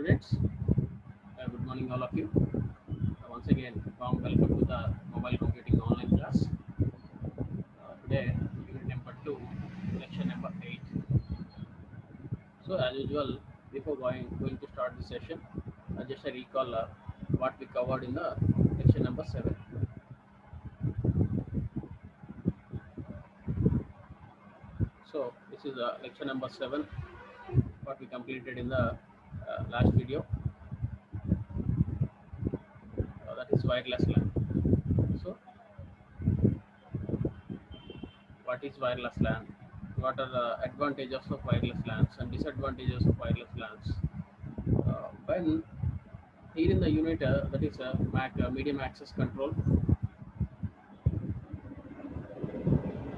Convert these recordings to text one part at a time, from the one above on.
students. Good morning, all of you. Once again, warm welcome to the mobile computing online class. Today, unit number 2, lecture number 8. So, as usual, before going to start the session, just a recall what we covered in the lecture number 7. So, this is lecture number 7, what we completed in the last video. That is wireless LAN. So, what is wireless LAN? What are the advantages of wireless LANs and disadvantages of wireless LANs? When here in the unit that is MAC medium access control.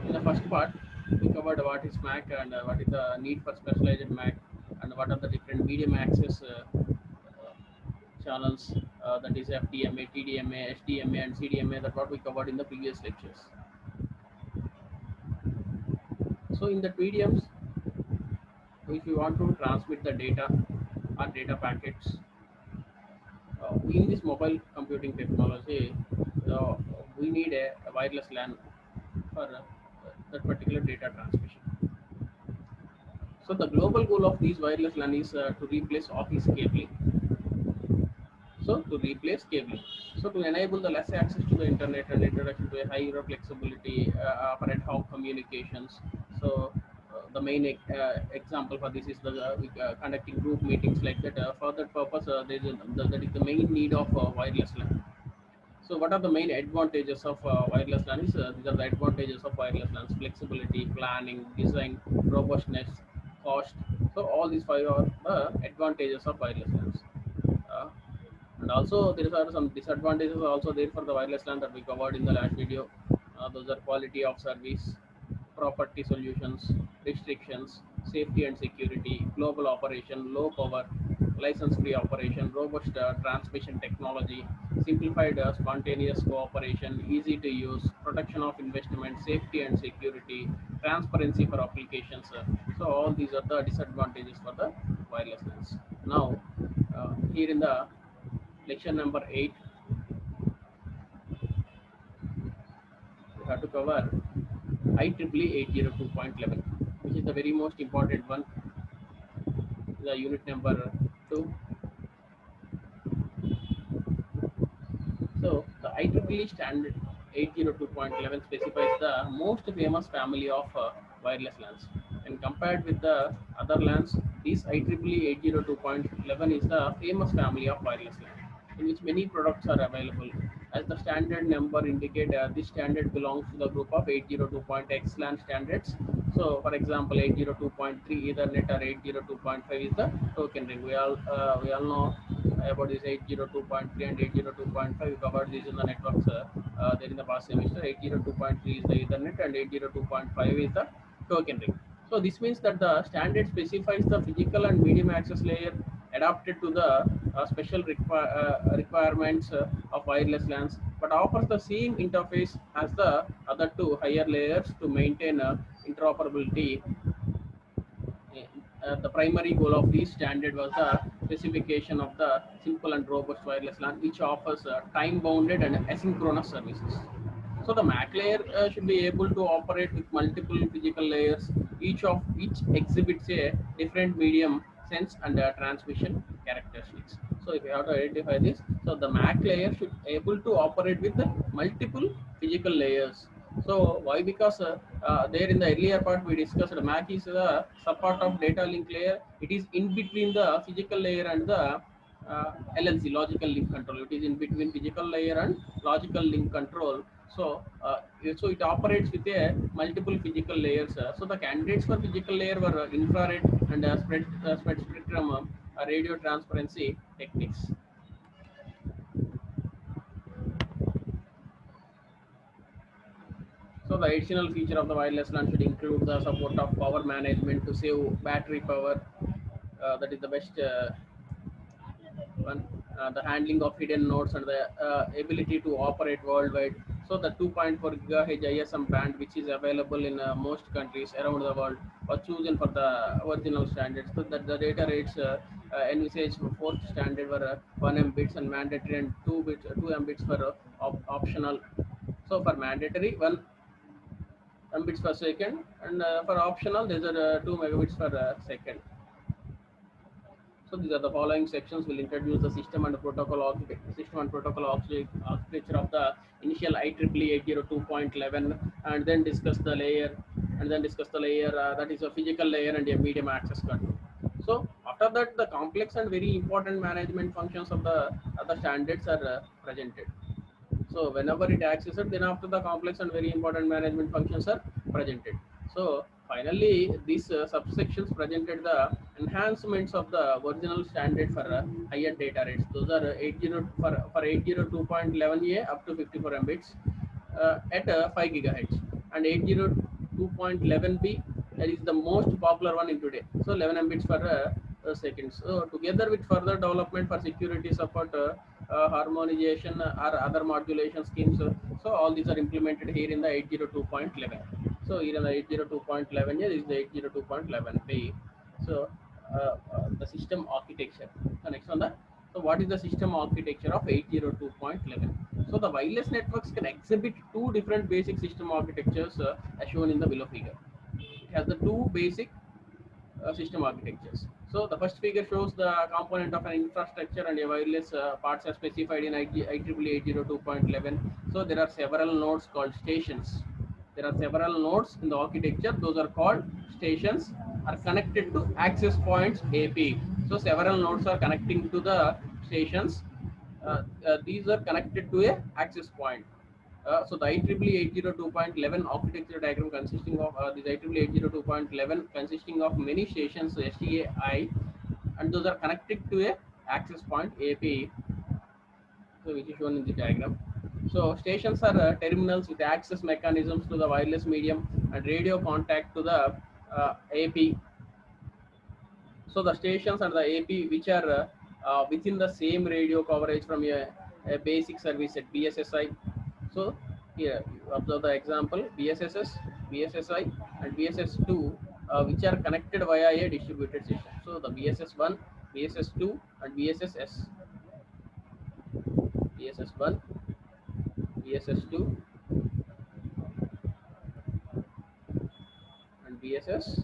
In the first part, we covered what is MAC and what is the need for specialized MAC and what are the different medium access channels that is FDMA, TDMA, HDMA and CDMA, that what we covered in the previous lectures. So in the mediums, if you want to transmit the data or data packets in this mobile computing technology, we need a wireless LAN for that particular data transmission. So the global goal of these wireless LAN is to replace office cabling. So to replace cabling. So to enable the less access to the internet and introduction to a higher flexibility for ad hoc communications. So the main example for this is the conducting group meetings like that. For that purpose, that is the main need of wireless LAN. So what are the main advantages of wireless LAN? These are the advantages of wireless LANs: flexibility, planning, design, robustness, cost. So all these five are the advantages of wireless LANs. Uh, and also there are some disadvantages also there for the wireless LAN that we covered in the last video. Those are quality of service, property solutions, restrictions, safety and security, global operation, low power, license-free operation, robust transmission technology, simplified spontaneous cooperation, easy to use, protection of investment, safety and security, transparency for applications. So all these are the disadvantages for the wireless LANs. Now, here in the lecture number 8, we have to cover IEEE 802.11, which is the very most important one, the unit number 2. So the IEEE standard 802.11 specifies the most famous family of wireless LANs. And compared with the other LANs, this IEEE 802.11 is the famous family of wireless LAN, in which many products are available. As the standard number indicate, this standard belongs to the group of 802.x LAN standards. So, for example, 802.3 Ethernet or 802.5 is the token ring. We all know about this 802.3 and 802.5. We covered this in the networks there in the past semester. 802.3 is the Ethernet and 802.5 is the token ring. So this means that the standard specifies the physical and medium access layer adapted to the requirements of wireless LANs, but offers the same interface as the other two higher layers to maintain interoperability. The primary goal of this standard was the specification of the simple and robust wireless LAN, which offers time-bounded and asynchronous services. So the MAC layer should be able to operate with multiple physical layers, each of which exhibits a different medium sense and transmission characteristics. So if you have to identify this, so the MAC layer should be able to operate with the multiple physical layers. So why? Because there in the earlier part we discussed MAC is the support of data link layer. It is in between the physical layer and the LLC, logical link control. It is in between physical layer and logical link control. So it operates with a multiple physical layers. So the candidates for physical layer were infrared and spread spectrum radio transparency techniques. So the additional feature of the wireless LAN should include the support of power management to save battery power. That is the best one. The handling of hidden nodes and the ability to operate worldwide. So the 2.4 gigahertz ISM band, which is available in most countries around the world, was chosen for the original standards. So that the data rates envisaged for fourth standard were 1 mbits and mandatory, and 2 mbits for optional. So for mandatory, 1 bits per second, and for optional, there's a 2 megabits per second. So these are the following sections will introduce the system and protocol architecture of the initial IEEE 802.11, and then discuss the layer, that is a physical layer and a medium access control. So after that, the complex and very important management functions of the other standards are presented. So whenever it accesses, then after the complex and very important management functions are presented. So finally, these subsections presented the enhancements of the original standard for higher data rates. Those are 80 for 802.11a up to 54 mbits at 5 gigahertz, and 802.11b, that is the most popular one in today. So 11 mbits per second. So together with further development for security support, harmonization or other modulation schemes. So all these are implemented here in the 802.11. So here in the 802.11, yeah, this is the 802.11b. So the system architecture. So next one, so what is the system architecture of 802.11? So the wireless networks can exhibit two different basic system architectures as shown in the below figure. It has the two basic system architectures. So the first figure shows the component of an infrastructure and a wireless parts are specified in IEEE 802.11. So there are several nodes called stations. There are several nodes in the architecture. Those are called stations, are connected to access points AP. So several nodes are connecting to the stations. These are connected to a access point. So the IEEE 802.11 architecture diagram consisting of this IEEE 802.11 consisting of many stations STAI, and those are connected to a access point AP, so which is shown in the diagram. So stations are terminals with access mechanisms to the wireless medium and radio contact to the AP. So the stations and the AP which are within the same radio coverage from a basic service at BSSI. So here you observe the example BSSS, BSSI, and BSS2, which are connected via a distributed system. So the BSS1, BSS2, and BSSS, BSS1, BSS2, and BSSI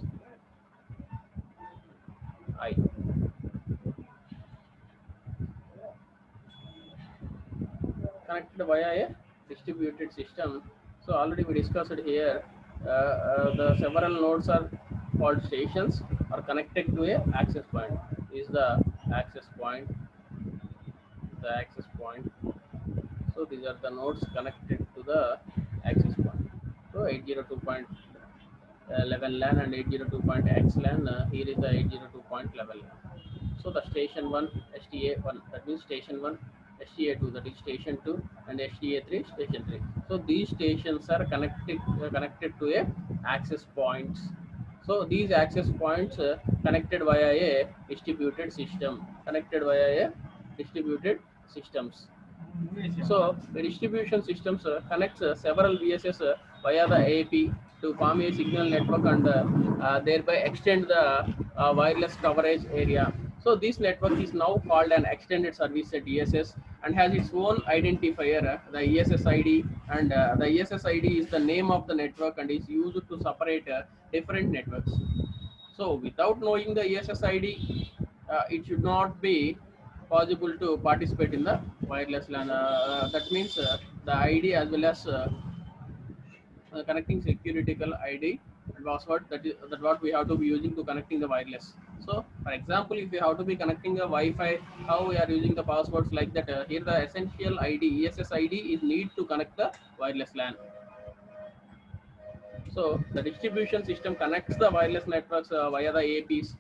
connected via a distributed system. So already we discussed here, the several nodes are called stations are connected to a access point. Is the access point, the access point. So these are the nodes connected to the access point. So 802.11 LAN and 802.x LAN. Here is the 802.11 LAN. So the station 1, STA1, that means station 1, STA2, that is station 2, and STA3, station 3. So these stations are connected to a access points. So these access points connected via a distributed system, connected via a distributed systems. So the distribution systems connects several VSS via the AP to form a signal network, and thereby extend the wireless coverage area. So this network is now called an extended service at ESS and has its own identifier, the ESS ID, and the ESS ID is the name of the network and is used to separate different networks. So without knowing the ESS ID, it should not be possible to participate in the wireless LAN. That means the ID as well as connecting security ID and password, that what we have to be using to connecting the wireless. So for example, if we have to be connecting a Wi-Fi, how we are using the passwords like that. Here the essential ID, ESS ID, is need to connect the wireless LAN. So the distribution system connects the wireless networks via the APs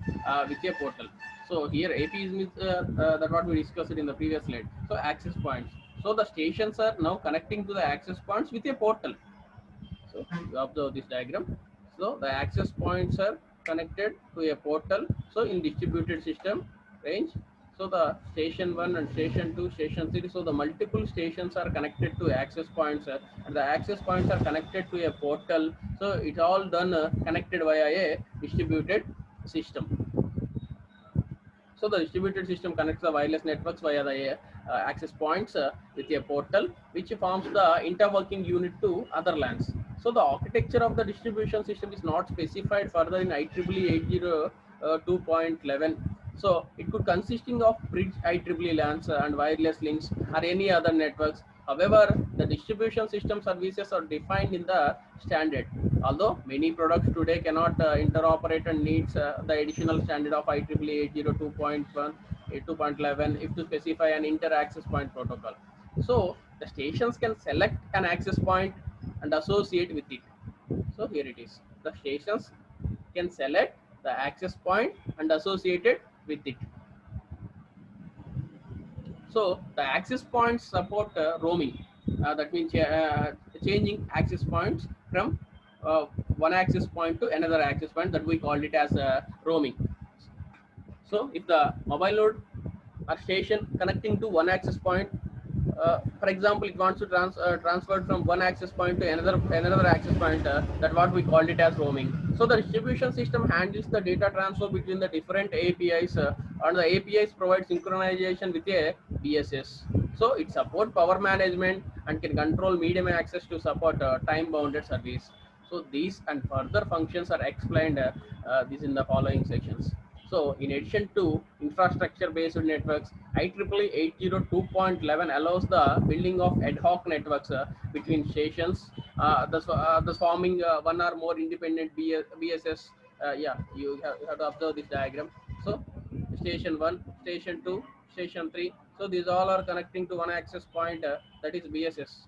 with a portal. So here APs means that what we discussed in the previous slide. So access points. So the stations are now connecting to the access points with a portal. So you observe this diagram. So the access points are connected to a portal. So in distributed system range, So the station 1 and station 2, station 3, so the multiple stations are connected to access points, and the access points are connected to a portal. So it's all done connected via a distributed system. So the distributed system connects the wireless networks via the access points with a portal, which forms the interworking unit to other LANs. So the architecture of the distribution system is not specified further in IEEE 802.11. So it could consisting of bridge IEEE LANs and wireless links or any other networks. However, the distribution system services are defined in the standard. Although many products today cannot interoperate and needs the additional standard of IEEE 802.1, 2.11 if to specify an inter-access point protocol. So the stations can select an access point and associate with it. So here it is. The stations can select the access point and associate it with it. So the access points support roaming. That means changing access points from uh, one access point to another access point, that we called it as roaming. So if the mobile node or station connecting to one access point, for example, it wants to transfer from one access point to another access point, that what we called it as roaming. So the distribution system handles the data transfer between the different APIs, and the APIs provide synchronization with a BSS. So it supports power management and can control medium access to support time bounded service. So these and further functions are explained this in the following sections. So in addition to infrastructure-based networks, IEEE 802.11 allows the building of ad hoc networks between stations, thus forming one or more independent BSS. Yeah, you have to observe this diagram. So station 1, station 2, station 3. So these all are connecting to one access point, that is BSS.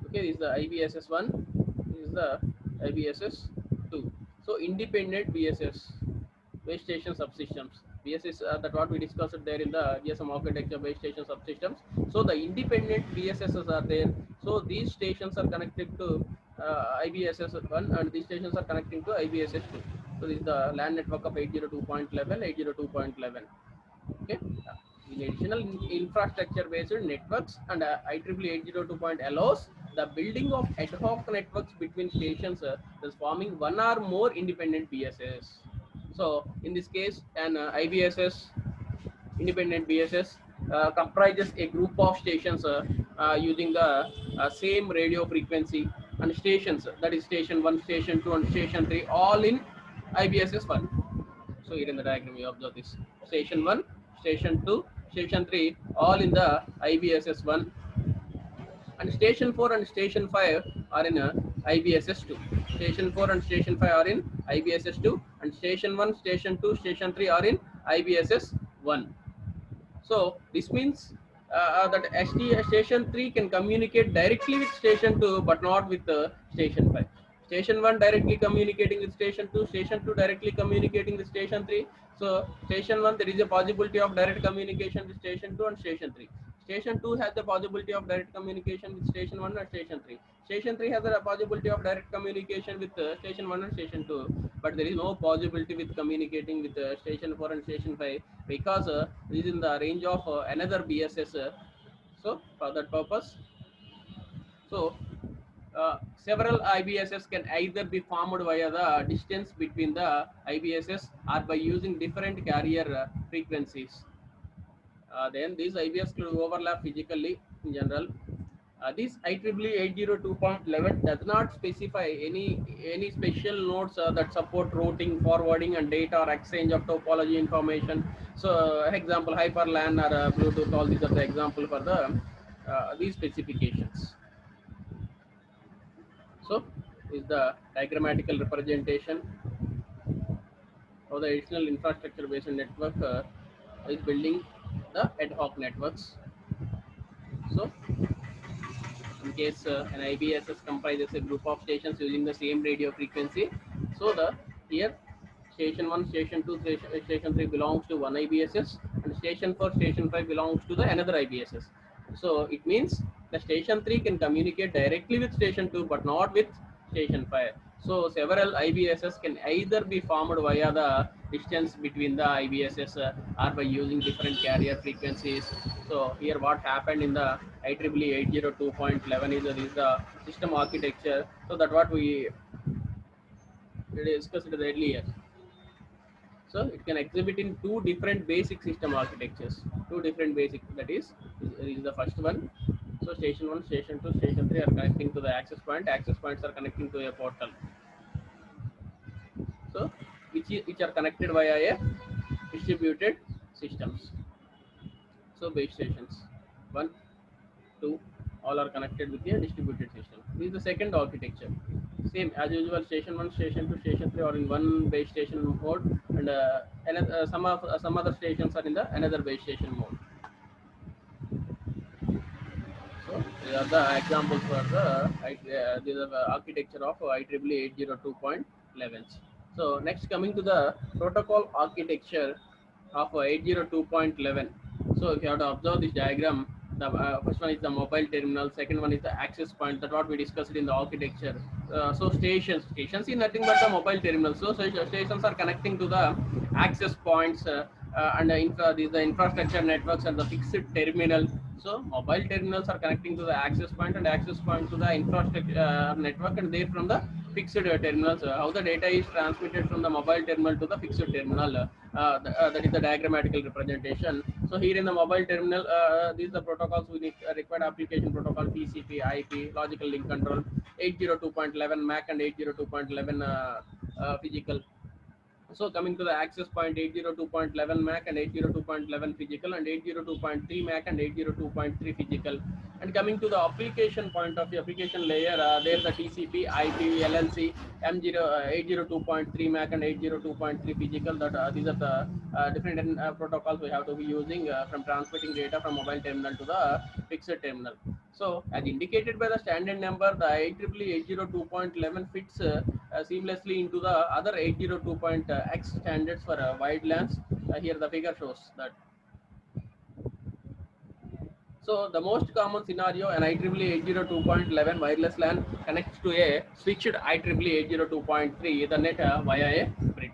Okay, this is the IBSS1, this is the IBSS2. So independent BSS, base station subsystems. BSS, that what we discussed there in the GSM architecture, base station subsystems. So the independent BSSs are there. So these stations are connected to IBSS1, and these stations are connecting to IBSS2. So this is the LAN network of 802.11, 802.11. Okay. In additional infrastructure based networks, and IEEE 802 allows the building of ad hoc networks between stations, thus forming one or more independent BSS. So in this case, an IBSS, independent BSS, comprises a group of stations using the same radio frequency, and stations, that is station 1, station 2 and station 3, all in IBSS 1. So here in the diagram you observe this: station 1, station 2, station 3, all in the IBSS 1, and station 4 and station 5 are in IBSS 2. Station 4 and station 5 are in IBSS 2, and station 1, station 2, station 3 are in IBSS 1. So this means that station 3 can communicate directly with station 2, but not with station 5. Station 1 directly communicating with station 2, station 2 directly communicating with station 3. So station 1, there is a possibility of direct communication with station 2 and station 3. Station 2 has the possibility of direct communication with station 1 and station 3. Station 3 has the possibility of direct communication with station 1 and station 2, but there is no possibility with communicating with station 4 and station 5, because this is in the range of another BSS. So for that purpose, so several IBSS can either be formed via the distance between the IBSS, or by using different carrier frequencies. Then these IBS could overlap physically in general. This IEEE 802.11 does not specify any special nodes that support routing, forwarding, and data or exchange of topology information. So, example, HyperLAN or Bluetooth, all these are the example for the these specifications. So, is the diagrammatical representation of the additional infrastructure-based network is building the ad hoc networks. So, in case an IBSS comprises a group of stations using the same radio frequency, so the here station 1, station 2, station 3 belongs to one IBSS, and station 4, station 5 belongs to the another IBSS. So it means the station 3 can communicate directly with station 2, but not with station 5. So several IBSs can either be formed via the distance between the IBSs or by using different carrier frequencies. So here what happened in the IEEE 802.11 is the system architecture. So that what we discussed earlier. So it can exhibit in two different basic system architectures. Two different basic, that is the first one. So station 1, station 2, station 3 are connecting to the access point. Access points are connecting to a portal. So which are connected via a distributed systems. So base stations 1, 2, all are connected with a distributed system. This is the second architecture. Same as usual, station 1, station 2, station 3 are in one base station mode, and some other stations are in the another base station mode. So these are the examples for the architecture of IEEE 802.11. So next, coming to the protocol architecture of 802.11. So if you have to observe this diagram, the first one is the mobile terminal, second one is the access point. That's what we discussed in the architecture. So stations is nothing but the mobile terminal. So stations are connecting to the access points, and the infrastructure networks and the fixed terminal. So mobile terminals are connecting to the access point, and access point to the infrastructure network, and there from the fixed terminals. How the data is transmitted from the mobile terminal to the fixed terminal. That is the diagrammatical representation. So here in the mobile terminal, these are the protocols we need. Required application protocol, TCP, IP, logical link control, 802.11 MAC and 802.11 physical. So coming to the access point, 802.11 MAC and 802.11 physical, and 802.3 MAC and 802.3 physical. And coming to the application point of the application layer, there's the TCP, IP, LLC, M0, 802.3 MAC and 802.3 physical. That these are the different protocols we have to be using from transmitting data from mobile terminal to the fixed terminal. So as indicated by the standard number, the IEEE 802.11 fits seamlessly into the other 802.x standards for wide LANs. Here the figure shows that. So the most common scenario, an IEEE 802.11 wireless LAN connects to a switched IEEE 802.3 Ethernet via a bridge.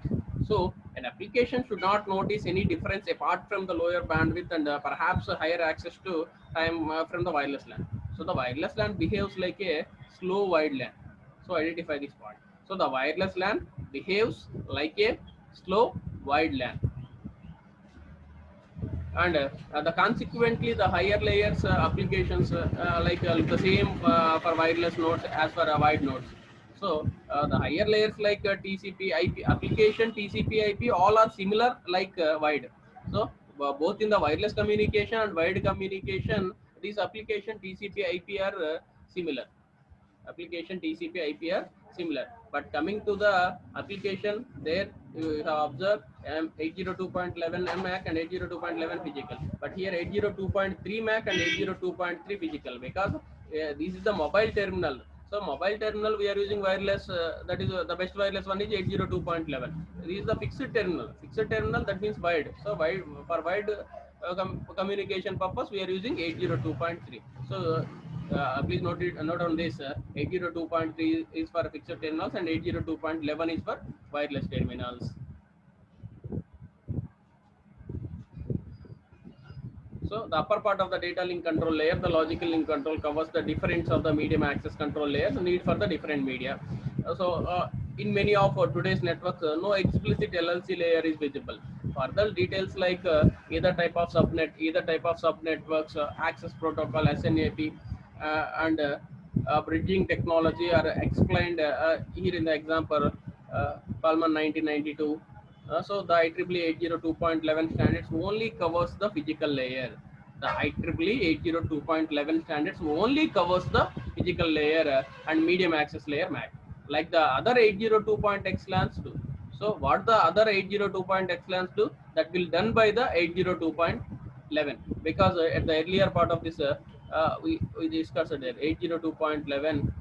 So an application should not notice any difference apart from the lower bandwidth and perhaps higher access to time from the wireless LAN. So the wireless LAN behaves like a slow wide LAN. So identify this point. So the wireless LAN behaves like a slow wide LAN, and the consequently the higher layers applications the same for wireless nodes as for wide nodes. So the higher layers like TCP IP application, TCP IP, all are similar like wide. So both in the wireless communication and wide communication, these application TCP IP are similar. Application TCP IP are similar, but coming to the application, there you have observed 802.11 MAC and 802.11 physical, but here 802.3 MAC and 802.3 physical, because this is the mobile terminal. So mobile terminal we are using wireless, that is the best wireless one is 802.11. This is the fixed terminal. Fixed terminal, that means wide. So wide, for wide communication purpose we are using 802.3. So please note on this, 802.3 is for fixed terminals and 802.11 is for wireless terminals. So the upper part of the data link control layer, the logical link control, covers the difference of the medium access control layers, need for the different media. In many of today's networks, no explicit LLC layer is visible. Further details like either type of subnetworks, access protocol, SNAP, and bridging technology are explained here in the example, Palman 1992. So the IEEE 802.11 standards only covers the physical layer. The IEEE 802.11 standards only covers the physical layer and medium access layer MAC, like the other 802.x LANs do. So what the other 802.x LANs do, that will done by the 802.11, because at the earlier part of this we discussed there 802.11.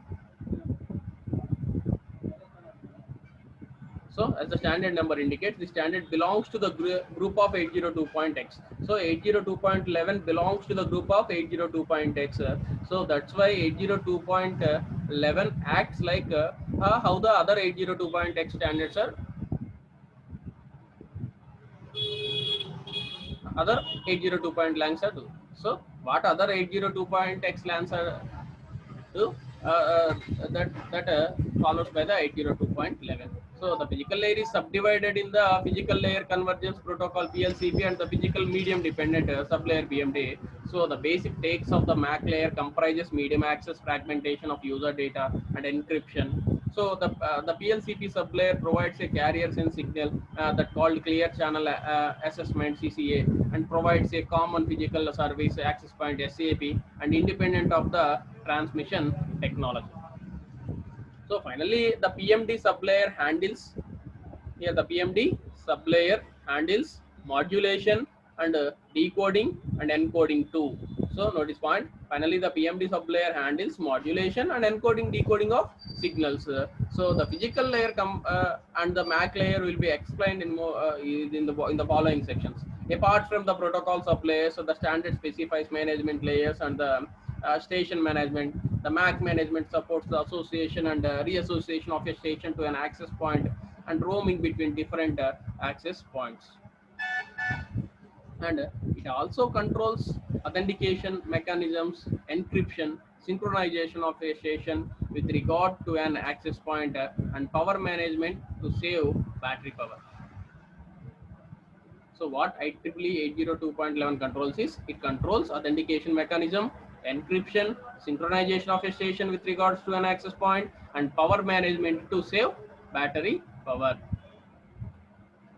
So as the standard number indicates, the standard belongs to the group of 802.x. So 802.11 belongs to the group of 802.x. So that's why 802.11 acts like how the other 802.x standards are. Other 802. LANs are do. So what other 802.x LANs are do? That follows by the 802.11. So the physical layer is subdivided in the physical layer convergence protocol PLCP and the physical medium dependent sublayer BMD. So the basic takes of the MAC layer comprises medium access fragmentation of user data and encryption. So the PLCP sublayer provides a carrier sense signal that called clear channel assessment CCA, and provides a common physical service access point SAP and independent of the transmission technology. So finally, the PMD sublayer handles here the PMD sublayer handles modulation and decoding and encoding too. So notice point. Finally, the PMD sublayer handles modulation and encoding decoding of signals. So the physical layer and the MAC layer will be explained in more in the following sections. Apart from the protocol sublayers, so the standard specifies management layers and the station management. The MAC management supports the association and reassociation of a station to an access point and roaming between different access points. And it also controls authentication mechanisms, encryption, synchronization of a station with regard to an access point, and power management to save battery power. So what IEEE 802.11 controls is, it controls authentication mechanism, encryption, synchronization of a station with regards to an access point, and power management to save battery power.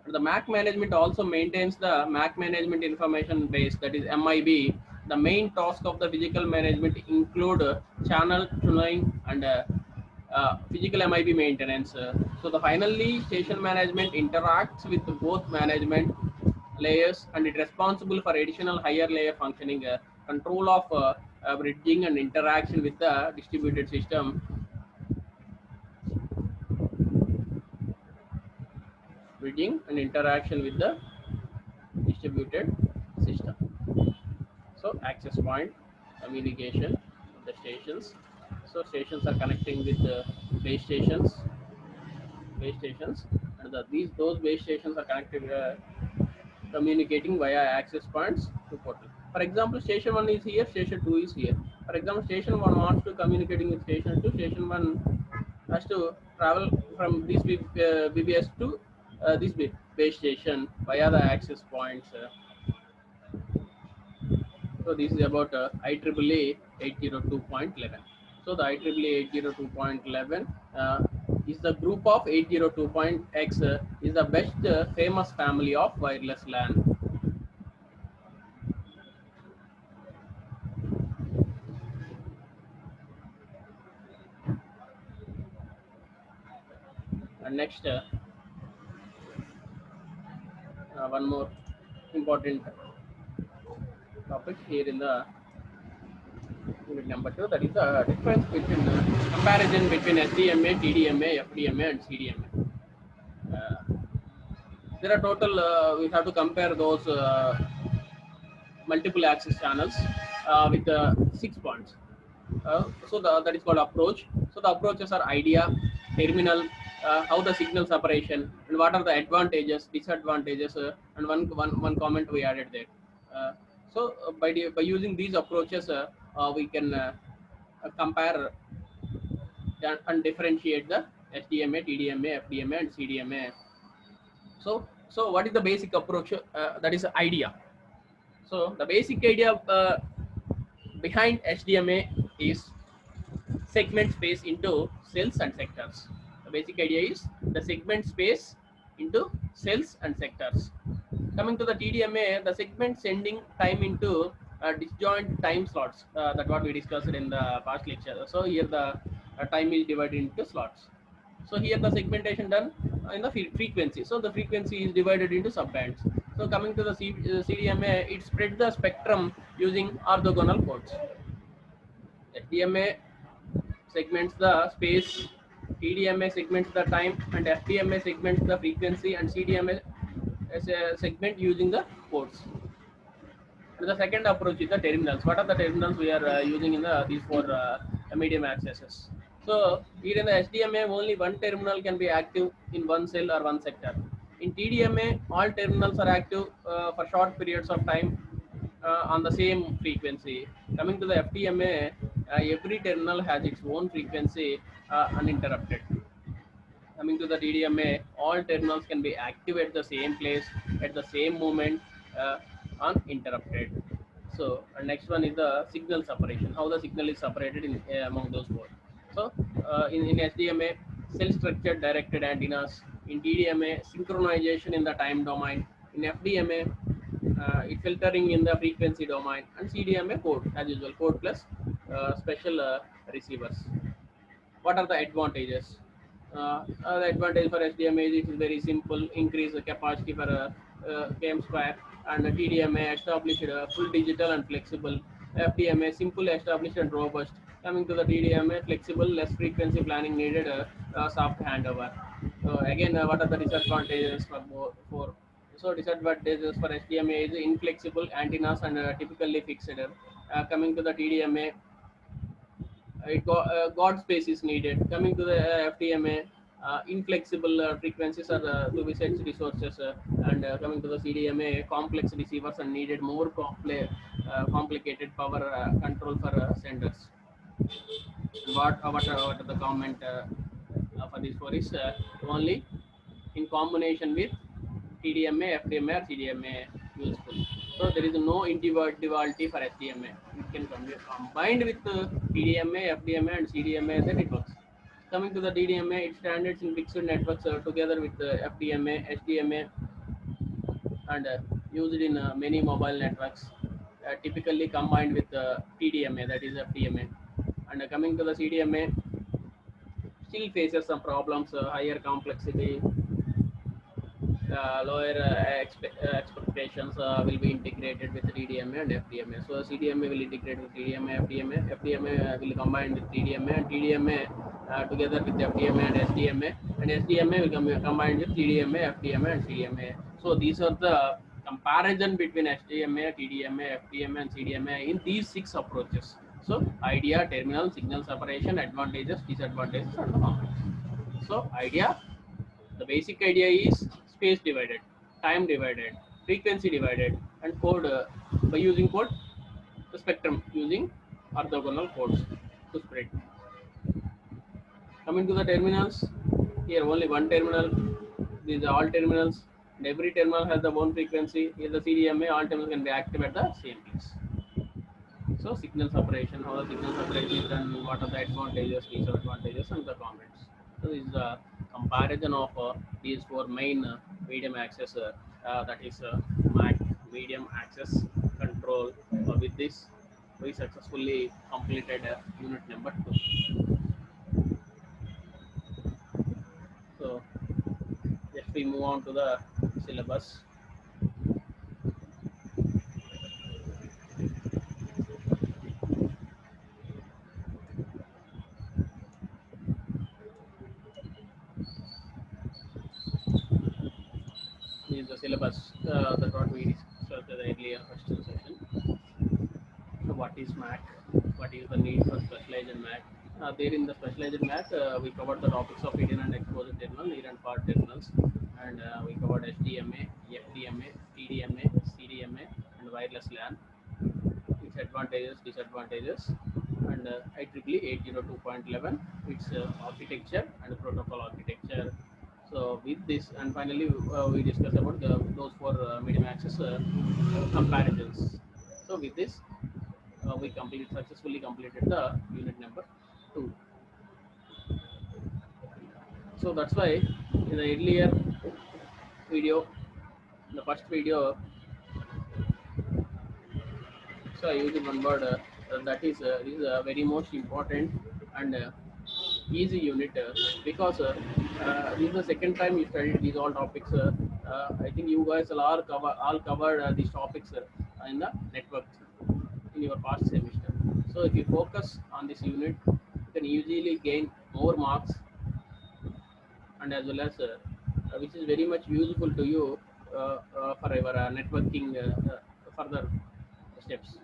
The MAC management also maintains the MAC management information base, that is MIB. The main task of the physical management include channel tuning and physical MIB maintenance. So the finally station management interacts with both management layers and it responsible for additional higher layer functioning, control of bridging and interaction with the distributed system. Bridging and interaction with the distributed system. So access point communication of the stations. So stations are connecting with the base stations, and those base stations are connected, communicating via access points to portal. For example, station 1 is here, station 2 is here. For example, station 1 wants to communicating with station 2. Station 1 has to travel from this BBS to this base station via the access points. So this is about IEEE 802.11. So the IEEE 802.11 is the group of 802.x is the best famous family of wireless LAN. And next, one more important topic here in the unit number 2, that is the difference between comparison between SDMA, TDMA, FDMA, and CDMA. There are total, we have to compare those multiple access channels with 6 points. That is called approach. So the approaches are idea, terminal, how the signal separation, and what are the advantages, disadvantages, and one comment we added there. By using these approaches, we can compare and differentiate the SDMA, TDMA, FDMA, and CDMA. So what is the basic approach? That is idea. So the basic idea behind SDMA is segment space into cells and sectors. The basic idea is the segment space into cells and sectors. Coming to the TDMA, the segment sending time into disjoint time slots. That's what we discussed in the past lecture. So here the time is divided into slots. So here the segmentation done in the frequency. So the frequency is divided into subbands. So coming to the CDMA, it spreads the spectrum using orthogonal codes. SDMA segments the space TDMA segments the time, and FDMA segments the frequency, and CDMA as a segment using the ports. And the second approach is the terminals. What are the terminals we are using in these four medium accesses? So here in the HDMA, only one terminal can be active in one cell or one sector. In TDMA, all terminals are active for short periods of time on the same frequency. Coming to the FDMA, every terminal has its own frequency uninterrupted. Coming to the TDMA, all terminals can be active at the same place at the same moment uninterrupted. So next one is the signal separation. How the signal is separated in among those four. So in SDMA, cell structured directed antennas. In TDMA, synchronization in the time domain. In FDMA, it filtering in the frequency domain, and CDMA code as usual, code plus special receivers. What are the advantages? The advantage for HDMA is it is very simple, increase the capacity for game square, and TDMA established full digital and flexible. FDMA simple, established and robust. Coming to the TDMA, flexible, less frequency planning needed, soft handover. Again, what are the disadvantages for so disadvantages for HDMA is inflexible antennas and typically fixed. Coming to the TDMA, God space is needed. Coming to the FDMA, inflexible frequencies are to be set resources, and coming to the CDMA, complex receivers are needed, more complicated power control for senders. What are the comment for this for is only in combination with TDMA, FDMA, or CDMA useful. So there is no individuality for SDMA. It can be combined with TDMA, FDMA, and CDMA, then it works. Coming to the DDMA, it standards in fixed networks together with FDMA, HDMA, and used in many mobile networks. Typically combined with TDMA, that is FDMA. And coming to the CDMA, still faces some problems, higher complexity, lower expectations will be integrated with TDMA and FDMA. So CDMA will integrate with TDMA, FDMA will combine with TDMA, and TDMA together with FDMA and SDMA, and SDMA will combine with TDMA, FDMA, and CDMA. So these are the comparison between SDMA, TDMA, FDMA, and CDMA in these 6 approaches. So idea, terminal, signal separation, advantages, disadvantages, and comments. So idea, the basic idea is space divided, time divided, frequency divided, and code by using code, the spectrum using orthogonal codes to spread. Coming to the terminals, here only one terminal. These are all terminals, and every terminal has the one frequency. Here the CDMA, all terminals can be active at the same place. So signal separation, how the signal separation is done, what are the advantages, disadvantages, and the comments. So this is a comparison of these 4 main medium access, that is MAC medium access control. With this, we successfully completed unit number 2. So just we move on to the syllabus. This is the syllabus that what we discussed in the earlier question session. So what is MAC? What is the need for specialized MAC? There in the specialized MAC, we covered the topics of hidden and exposed terminal, near and far terminals, and we covered HDMA, FDMA, TDMA, CDMA, and wireless LAN. Its advantages, disadvantages, and IEEE 802.11, its architecture and protocol architecture. So with this, and finally we discuss about those 4 medium access comparisons. So with this, we successfully completed the unit number 2. So that's why in the earlier video, the first video, so I used one word that is this is a very most important and easy unit because this is the second time you studied these all topics. I think you guys all covered these topics in the network in your past semester. So if you focus on this unit, you can easily gain more marks and as well as which is very much useful to you for your networking further steps.